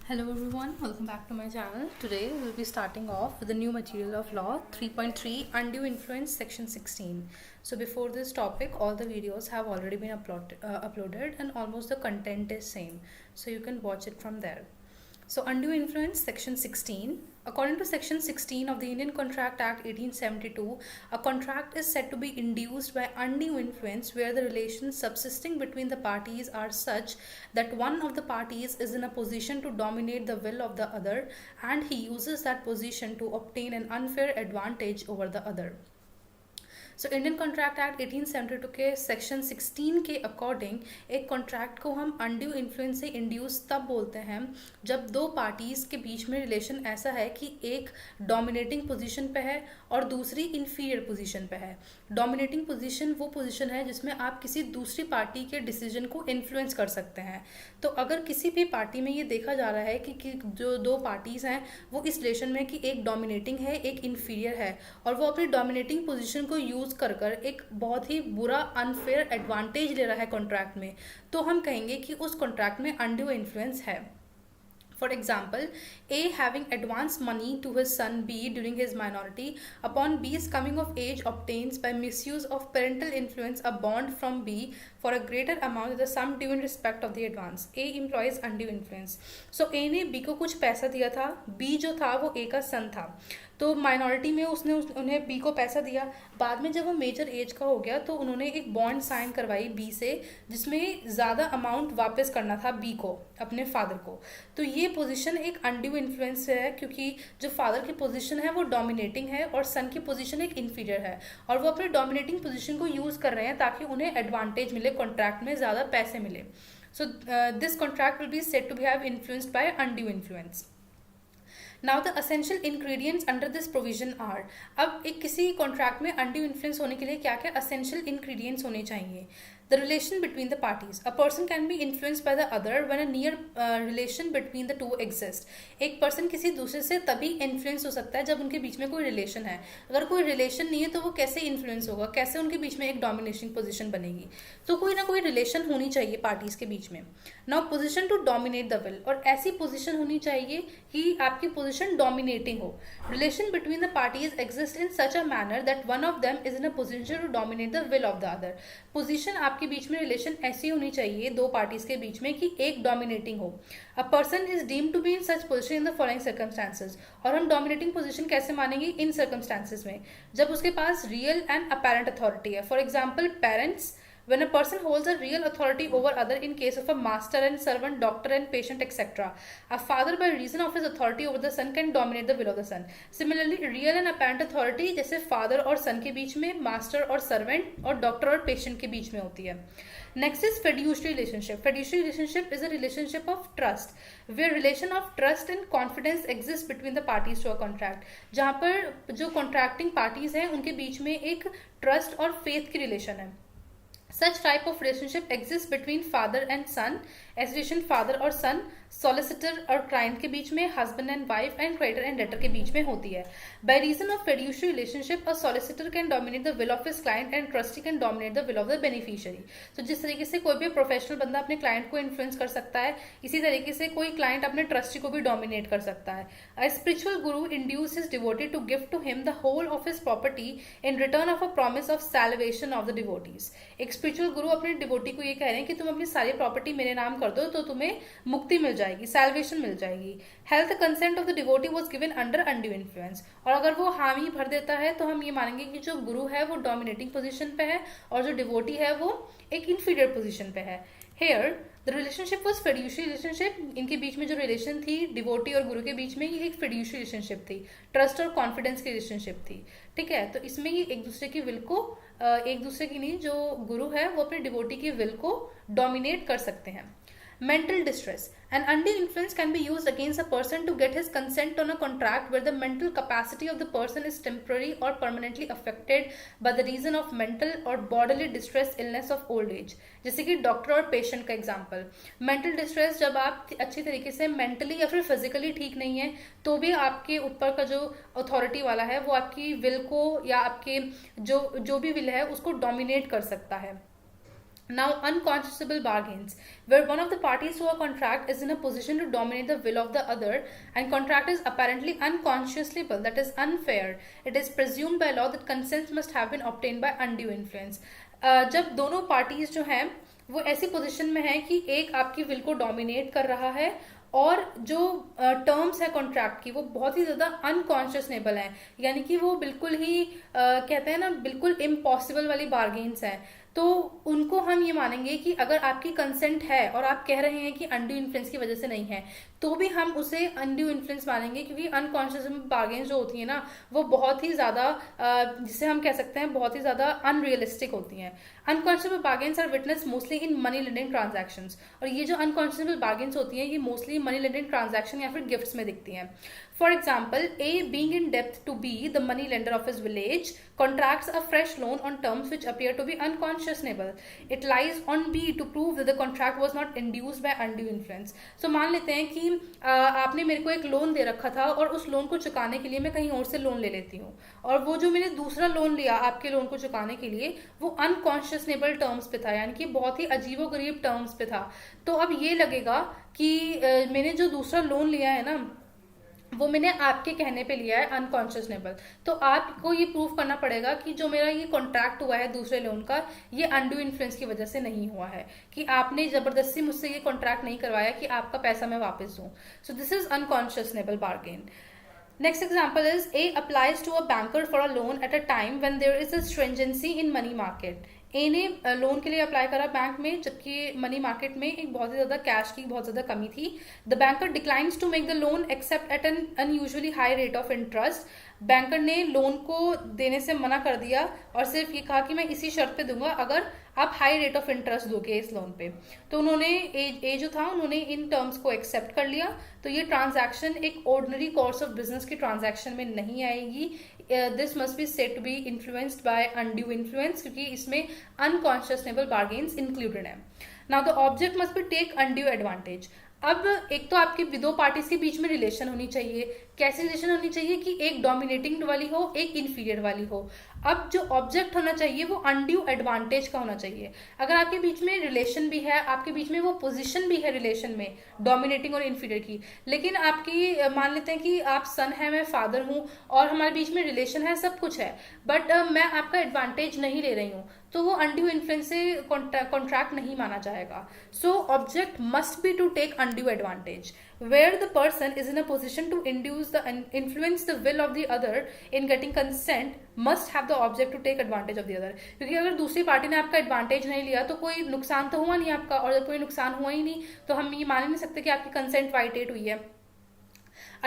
Hello everyone, welcome back to my channel. Today we'll be starting off with the new material of law 3.3 undue influence section 16. So before this topic, all the videos have already been uploaded and almost the content is same. So you can watch it from there. So undue influence section 16. According to section 16 of the Indian Contract Act 1872, a contract is said to be induced by undue influence where the relations subsisting between the parties are such that one of the parties is in a position to dominate the will of the other and he uses that position to obtain an unfair advantage over the other. So Indian contract act 1872 के section 16 के according एक contract को हम undue influence से induce तब बोलते हैं जब दो पार्टीज के बीच में रिलेशन ऐसा है कि एक डोमिनेटिंग पोजीशन पे है और दूसरी इन्फीरियर पोजीशन पे है. डोमिनेटिंग पोजीशन वो पोजीशन है जिसमें आप किसी दूसरी पार्टी के डिसीजन को इन्फ्लुएंस कर सकते हैं. तो अगर किसी भी पार्टी में ये देखा जा रहा है कि जो दो पार्टीज हैं वो इस रिलेशन में कि एक डोमिनेटिंग है एक इन्फीरियर है और वो अपनी डोमिनेटिंग पोजीशन को यूज कर एक बहुत ही बुरा अनफेयर एडवांटेज ले रहा है कॉन्ट्रैक्ट में, तो हम कहेंगे कि उस कॉन्ट्रैक्ट में अनड्यू इन्फ्लुएंस है. For example, A having advanced money to his son B during his minority, upon B's coming of age obtains by misuse of parental influence a bond from B for a greater amount of the sum due in respect of the advance. A employs undue influence. So A ने B को कुछ पैसा दिया था, B जो था वो A का सन था, तो माइनॉरिटी में उसने उन्हें बी को पैसा दिया. बाद में जब वो मेजर एज का हो गया तो उन्होंने एक बॉन्ड साइन करवाई बी से जिसमें ज़्यादा अमाउंट वापस करना था बी को, अपने फादर को. तो ये पोजीशन एक अनड्यू इन्फ्लुएंस है क्योंकि जो फादर की पोजीशन है वो डोमिनेटिंग है और सन की पोजीशन एक इन्फीरियर है और वो अपनी डोमिनेटिंग पोजीशन को यूज़ कर रहे हैं ताकि उन्हें एडवांटेज मिले, कॉन्ट्रैक्ट में ज़्यादा पैसे मिले. So this contract will be said to be have influenced by undue influence. Now the essential ingredients under this provision are. अब एक किसी कॉन्ट्रैक्ट में अनड्यू इन्फ्लुएंस होने के लिए क्या क्या असेंशियल इंग्रेडिएंट्स होने चाहिए. The relation between the parties. A person can be influenced by the other when a near relation between the two exists. एक person किसी दूसरे से तभी influence हो सकता है जब उनके बीच में कोई relation है. अगर कोई relation नहीं है तो वो कैसे influence होगा, कैसे उनके बीच में एक domination position बनेगी. तो कोई ना कोई relation होनी चाहिए parties के बीच में. Now position to dominate the will. और ऐसी position होनी चाहिए कि आपकी position dominating हो. Relation between the parties exist in such a manner that one of them is in a position to dominate the will of the other. Position आपके बीच में relation ऐसी होनी चाहिए दो पार्टीज के बीच में कि एक डोमिनेटिंग हो. A person is deemed to be in such position in the following circumstances. और हम डोमिनेटिंग पोजीशन कैसे मानेंगे इन सर्कमस्टांसेस में जब उसके पास रियल एंड अपैरेंट अथॉरिटी है. For example parents, when a person holds a real authority over other in case of a master and servant, doctor and patient, etc. A father by reason of his authority over the son can dominate the will of the son. Similarly, real and apparent authority जैसे father और son के बीच में, master और servant और doctor और patient के बीच में होती है. Next is fiduciary relationship. Fiduciary relationship is a relationship of trust, where relation of trust and confidence exists between the parties to a contract. जहाँ पर जो contracting parties हैं उनके बीच में एक trust और faith की relation है. Such type of relationship exists between father and son, as relation father और son, solicitor और client के बीच में, husband and wife and creditor and debtor के बीच में होती है. By reason of fiduciary relationship, a solicitor can dominate the will of his client and trustee can dominate the will of the beneficiary. तो जिस तरीके से कोई भी प्रोफेशनल बंदा अपने क्लाइंट को इन्फ्लुएंस कर सकता है, इसी तरीके से कोई क्लाइंट अपने ट्रस्टी को भी डोमिनेट कर सकता है. A spiritual guru induces his devotee to give to him the whole of his property in return of a promise of salvation of the devotees. एक स्पिरिचुअल गुरु अपने डिवोटी को ये कह रहे हैं कि तुम अपनी सारी प्रॉपर्टी मेरे नाम कर दो तो तुम्हें मुक्ति मिल जाएगी, सैल्वेशन मिल जाएगी. Health consent of the devotee was given under undue influence. और अगर वो हामी भर देता है तो हम ये मानेंगे कि जो गुरु है वो डोमिनेटिंग पोजीशन पे है और जो डिवोटी है वो एक इन्फीरियर पोजीशन पे है. Here the relationship was fiduciary relationship. इनके बीच में जो रिलेशन थी डिवोटी और गुरु के बीच में ये एक फिड्यूशियरी रिलेशनशिप थी, ट्रस्ट और कॉन्फिडेंस की रिलेशनशिप थी. ठीक है, तो इसमें ये एक दूसरे की विल को एक दूसरे की नहीं, जो गुरु है वो अपने डिवोटी की विल को डोमिनेट कर सकते हैं. Mental distress. An undue influence can be used against a person to get his consent on a contract where the mental capacity of the person is temporary or permanently affected by the reason of mental or bodily distress, illness of old age. जैसे कि doctor और patient का example. Mental distress जब आप अच्छी तरीके से mentally या फिर फिजिकली ठीक नहीं है तो भी आपके ऊपर का जो अथॉरिटी वाला है वो आपकी विल को या आपके जो भी विल है उसको डोमिनेट कर सकता है. Now, unconscionable bargains, where one of the parties to a contract is in a position to dominate the will of the other, and contract is apparently unconscionable, that is unfair. It is presumed by law that consent must have been obtained by undue influence. जब दोनों parties जो हैं वो ऐसी position में है कि एक आपकी विल को डोमिनेट कर रहा है और जो टर्म्स है कॉन्ट्रैक्ट की वो बहुत ही ज्यादा अनकॉन्शियसनेबल है, यानी कि वो बिल्कुल ही कहते हैं ना बिल्कुल इम्पॉसिबल वाली बार्गेन्स हैं, तो उनको हम ये मानेंगे कि अगर आपकी कंसेंट है और आप कह रहे हैं कि अनड्यू इन्फ्लुएंस की वजह से नहीं है तो भी हम उसे अनड्यू इन्फ्लुएंस मानेंगे, क्योंकि अनकॉन्शियस बार्गेन्स जो होती है ना वो बहुत ही ज्यादा जिसे हम कह सकते हैं बहुत ही ज्यादा अनरियलिस्टिक होती हैं. Unconscionable bargains are witnessed mostly in money lending transactions, और ये जो अनकॉन्शियसबल बार्गेन्स होती हैं ये मोस्टली मनी लेंडिंग ट्रांजैक्शन या फिर गिफ्ट्स में दिखती हैं. For example, A being in debt to B, the money lender of his village, contracts a fresh loan on terms which appear to be unconscionable. It lies on B to prove that the contract was not induced by undue influence. So मान लेते हैं कि आपने मेरे को एक loan दे रखा था और उस लोन को चुकाने के लिए मैं कहीं और से लोन ले लेती हूँ, और वो जो मैंने दूसरा लोन लिया आपके लोन को चुकाने के लिए वो अनकॉन्शियसनेबल टर्म्स पे था, यानी कि बहुत ही अजीबोगरीब टर्म्स पे था. तो अब ये लगेगा कि मैंने जो दूसरा लोन लिया है ना वो मैंने आपके कहने पे लिया है अनकॉन्शियसनेबल, तो आपको ये प्रूव करना पड़ेगा कि जो मेरा ये कॉन्ट्रैक्ट हुआ है दूसरे लोन का ये अनड्यू इन्फ्लुएंस की वजह से नहीं हुआ है, कि आपने जबरदस्ती मुझसे ये कॉन्ट्रैक्ट नहीं करवाया कि आपका पैसा मैं वापस दूं. So this is unconscionable bargain. Next example is A applies to a banker for a loan at a time when there is a stringency in money market. ए ने लोन के लिए अप्लाई करा बैंक में जबकि मनी मार्केट में एक बहुत ही ज्यादा कैश की बहुत ज्यादा कमी थी. The banker declines to make the loan except at an unusually high rate of interest. Banker ने लोन को देने से मना कर दिया और सिर्फ ये कहा कि मैं इसी शर्त पे दूंगा अगर आप हाई रेट ऑफ इंटरेस्ट दोगे इस लोन पे. तो उन्होंने ए जो था उन्होंने इन टर्म्स को एक्सेप्ट कर लिया. तो ये ट्रांजैक्शन एक ऑर्डिनरी कोर्स ऑफ बिजनेस की ट्रांजैक्शन में नहीं आएगी. This must be said to be influenced by undue influence, क्योंकि इसमें अनकॉन्शियसनेबल बार्गेन्स इंक्लूडेड है. Now the object must be take undue advantage. अब एक तो आपके दो पार्टीज के बीच में रिलेशन होनी चाहिए. कैसी रिलेशन होनी चाहिए कि एक डोमिनेटिंग वाली हो एक इन्फीरियर वाली हो. अब जो ऑब्जेक्ट होना चाहिए वो अनड्यू एडवांटेज का होना चाहिए. अगर आपके बीच में रिलेशन भी है, आपके बीच में वो पोजीशन भी है रिलेशन में डोमिनेटिंग और इन्फीरियर की, लेकिन आपकी मान लेते हैं कि आप सन है मैं फादर हूं और हमारे बीच में रिलेशन है सब कुछ है, बट मैं आपका एडवांटेज नहीं ले रही हूं, तो वो अनड्यू इन्फ्लुएंस से कॉन्ट्रैक्ट नहीं माना जाएगा. So object must be to take undue advantage. Where the person is in a position to influence the will of the other in getting consent must have the object to take advantage of the other. क्योंकि अगर दूसरी party ने आपका advantage नहीं लिया तो कोई नुकसान तो हुआ नहीं आपका, और जब कोई नुकसान हुआ ही नहीं तो हम ये मान ही नहीं सकते कि आपकी कंसेंट वाइटेट हुई है.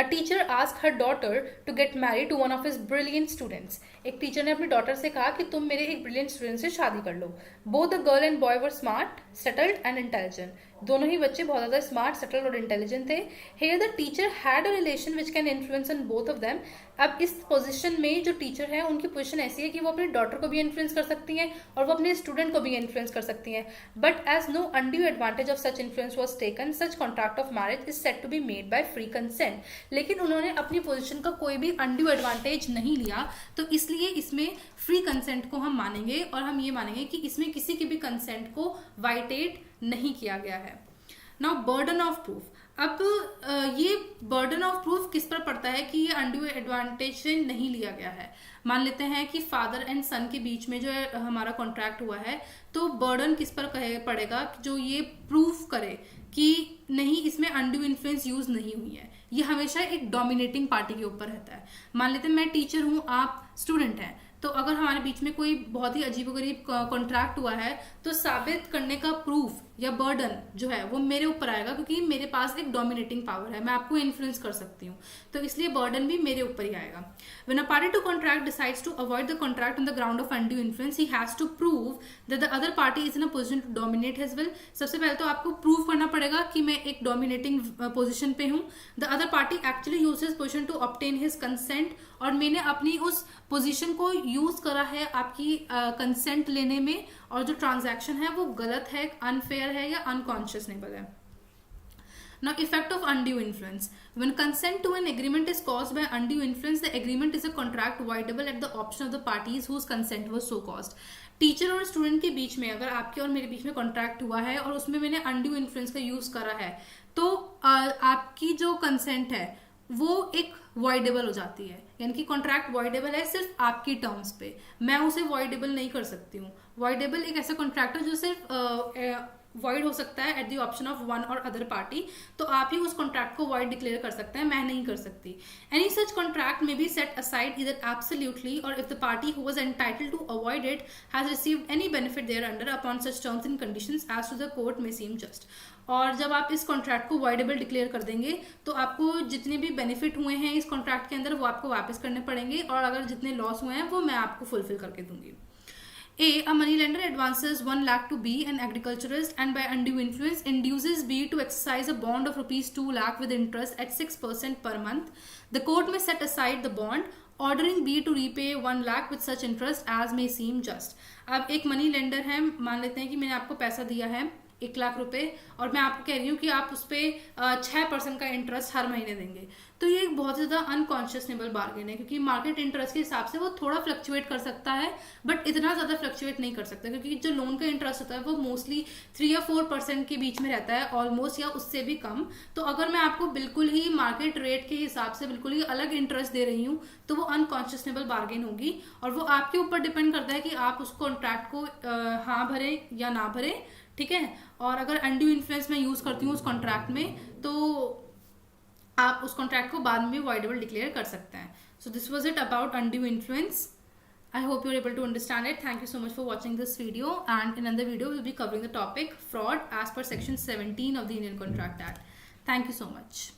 A teacher asked her daughter to get married to one of his brilliant students. एक टीचर ने अपनी डॉटर से कहा कि तुम मेरे एक ब्रिलियंट स्टूडेंट से शादी कर लो. Both the girl and boy were smart, settled and intelligent. दोनों ही बच्चे बहुत ज्यादा स्मार्ट, सेटल्ड और इंटेलिजेंट थे. Here the teacher had a relation which can influence on both of them. अब इस पोजीशन में जो टीचर है उनकी पोजीशन ऐसी है कि वो अपनी डॉटर को भी इन्फ्लुएंस कर सकती हैं और वो अपने स्टूडेंट को भी इन्फ्लुएंस कर सकती हैं. But as no undue advantage of such influence was taken, such contract of marriage is set to be made by free consent. लेकिन उन्होंने अपनी पोजीशन का कोई भी अनड्यू एडवांटेज नहीं लिया, तो इसलिए इसमें फ्री कंसेंट को हम मानेंगे और हम ये मानेंगे कि इसमें किसी की भी कंसेंट को वाइटेट नहीं किया गया है. Now burden of proof. अब ये बर्डन ऑफ प्रूफ किस पर पड़ता है कि ये अनड्यू एडवांटेज से नहीं लिया गया है. मान लेते हैं कि फादर एंड सन के बीच में जो हमारा कॉन्ट्रैक्ट हुआ है, तो बर्डन किस पर पड़ेगा जो ये प्रूफ करे कि नहीं इसमें अनड्यू इन्फ्लुएंस यूज नहीं हुई है. ये हमेशा एक डोमिनेटिंग पार्टी के ऊपर रहता है. मान लेते हैं मैं टीचर हूं आप स्टूडेंट हैं, तो अगर हमारे बीच में कोई बहुत ही अजीबोगरीब कॉन्ट्रैक्ट हुआ है तो साबित करने का प्रूफ या बर्डन जो है वो मेरे ऊपर आएगा, क्योंकि मेरे पास एक डोमिनेटिंग पावर है, मैं आपको इन्फ्लुएंस कर सकती हूँ, तो इसलिए बर्डन भी मेरे ऊपर ही आएगा. When a party to contract decides to avoid the contract on the ground of undue influence, he has to prove that the other party is in a position to dominate his will. सबसे पहले तो आपको prove करना पड़ेगा कि मैं एक dominating position पे हूँ. The other party actually use his position to obtain his consent, और मैंने अपनी उस पोजीशन को यूज करा है आपकी कंसेंट लेने में, और जो ट्रांजैक्शन है वो गलत है, अनफेयर है या अनकॉन्शियसनेबल है. Now, effect of undue influence. When consent to an agreement is caused by undue influence, the agreement is a contract voidable at the option of the parties whose consent was so caused. Teacher और student के बीच में अगर आपके और मेरे बीच में contract हुआ है और उसमें मैंने अनड्यू इन्फ्लुएंस का यूज करा है, तो आपकी जो कंसेंट है वो एक वॉइडेबल हो जाती है, यानी कि कॉन्ट्रैक्ट वॉइडेबल है सिर्फ आपकी टर्म्स पे, मैं उसे वॉइडेबल नहीं कर सकती हूँ. वॉइडेबल एक ऐसा कॉन्ट्रैक्ट है जो सिर्फ वॉइड हो सकता है at the option of one और अदर पार्टी, तो आप ही उस कॉन्ट्रैक्ट को वॉइड डिक्लेयर कर सकते हैं, मैं नहीं कर सकती. Any such contract may be set aside either absolutely or if the party who was entitled to avoid it has received any benefit thereunder upon such terms and conditions as to the court may seem just. और जब आप इस contract को voidable declare कर देंगे तो आपको जितने भी बेनिफिट हुए हैं इस कॉन्ट्रैक्ट के अंदर वो आपको वापस करने पड़ेंगे, और अगर जितने लॉस हुए हैं वो मैं आपको फुलफिल करके दूंगी. A money lender advances 1 lakh to B, an agriculturist, and by undue influence induces B to exercise a bond of rupees 2 lakh with interest at 6% per month. The court may set aside the bond, ordering B to repay 1 lakh with such interest as may seem just. अब एक money lender है, मान लेते हैं कि मैंने आपको पैसा दिया है 1 लाख रुपए और मैं आपको कह रही हूँ कि आप उस पर 6% का इंटरेस्ट हर महीने देंगे, तो ये एक बहुत ज़्यादा अनकॉन्शियसनेबल बार्गेन है, क्योंकि मार्केट इंटरेस्ट के हिसाब से वो थोड़ा फ्लक्चुएट कर सकता है बट इतना ज़्यादा फ्लक्चुएट नहीं कर सकता, क्योंकि जो लोन का इंटरेस्ट होता है वो मोस्टली 3 या 4% के बीच में रहता है ऑलमोस्ट, या उससे भी कम. तो अगर मैं आपको बिल्कुल ही मार्केट रेट के हिसाब से बिल्कुल ही अलग इंटरेस्ट दे रही हूँ तो वो अनकॉन्शियसनेबल बार्गेन होगी, और वो आपके ऊपर डिपेंड करता है कि आप उस कॉन्ट्रैक्ट को हाँ भरें या ना भरें. ठीक है, और अगर अनड्यू इन्फ्लुएंस मैं यूज करती हूँ उस कॉन्ट्रैक्ट में तो आप उस कॉन्ट्रैक्ट को बाद में वॉइडेबल डिक्लेयर कर सकते हैं. So this was it about undue influence. I hope you're able to understand it. Thank you so much for watching this video, and in another video we'll be covering the topic fraud as per section 17 of the Indian Contract Act. Thank you so much.